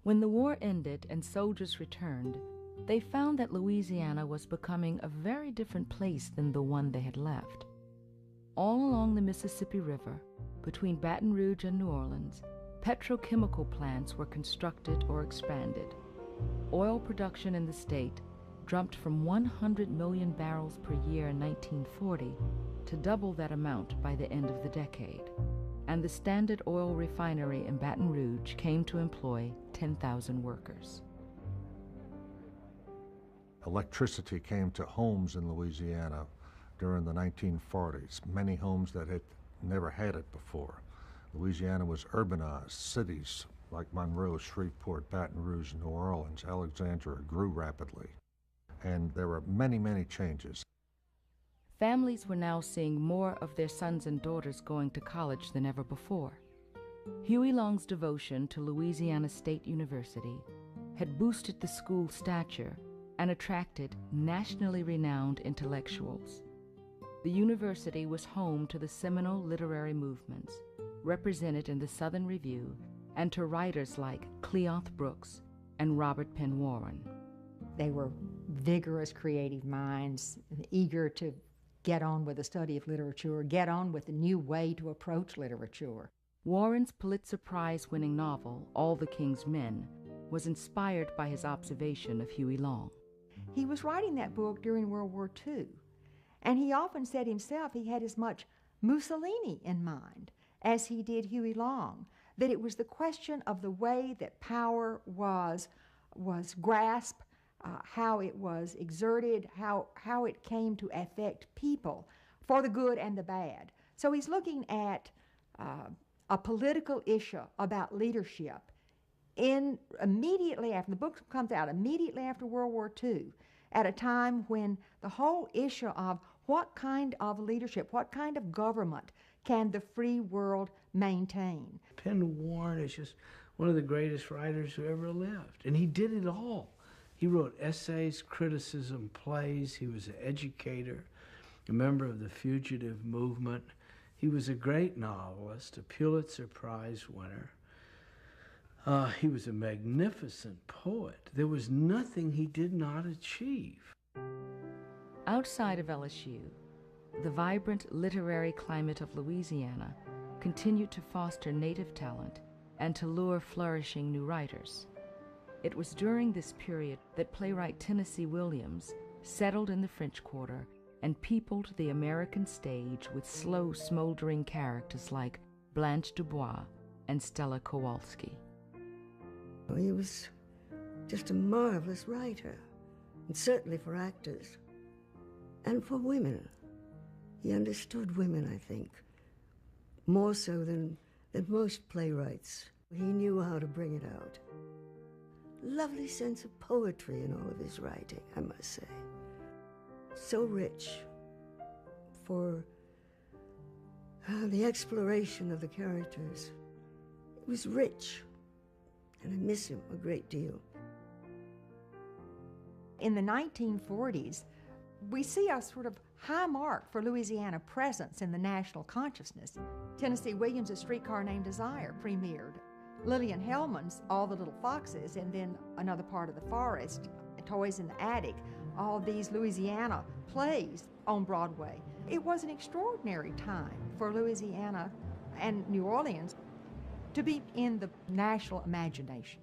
When the war ended and soldiers returned, they found that Louisiana was becoming a very different place than the one they had left. All along the Mississippi River, between Baton Rouge and New Orleans, petrochemical plants were constructed or expanded. Oil production in the state jumped from 100 million barrels per year in 1940 to double that amount by the end of the decade. And the Standard Oil refinery in Baton Rouge came to employ 10,000 workers. Electricity came to homes in Louisiana during the 1940s, many homes that had never had it before. Louisiana was urbanized. Cities like Monroe, Shreveport, Baton Rouge, New Orleans, Alexandria grew rapidly. And there were many, many changes. Families were now seeing more of their sons and daughters going to college than ever before. Huey Long's devotion to Louisiana State University had boosted the school's stature and attracted nationally renowned intellectuals. The university was home to the seminal literary movements represented in the Southern Review and to writers like Cleonth Brooks and Robert Penn Warren. They were vigorous, creative minds, eager to get on with the study of literature, get on with a new way to approach literature. Warren's Pulitzer Prize-winning novel, All the King's Men, was inspired by his observation of Huey Long. He was writing that book during World War II, and he often said himself he had as much Mussolini in mind as he did Huey Long, that it was the question of the way that power was grasped, how it was exerted, how it came to affect people for the good and the bad. So he's looking at a political issue about leadership immediately after, the book comes out immediately after World War II, at a time when the whole issue of what kind of leadership, what kind of government can the free world maintain. Penn Warren is just one of the greatest writers who ever lived, and he did it all. He wrote essays, criticism, plays. He was an educator, a member of the fugitive movement. He was a great novelist, a Pulitzer Prize winner. He was a magnificent poet. There was nothing he did not achieve. Outside of LSU, the vibrant literary climate of Louisiana continued to foster native talent and to lure flourishing new writers. It was during this period that playwright Tennessee Williams settled in the French Quarter and peopled the American stage with slow, smoldering characters like Blanche Dubois and Stella Kowalski. He was just a marvelous writer, and certainly for actors, and for women. He understood women, I think, more so than most playwrights. He knew how to bring it out. Lovely sense of poetry in all of his writing, I must say. So rich for the exploration of the characters. It was rich, and I miss him a great deal. In the 1940s, we see a sort of high mark for Louisiana presence in the national consciousness. Tennessee Williams' Streetcar Named Desire premiered. Lillian Hellman's All the Little Foxes, and then Another Part of the Forest, Toys in the Attic, all these Louisiana plays on Broadway. It was an extraordinary time for Louisiana and New Orleans to be in the national imagination.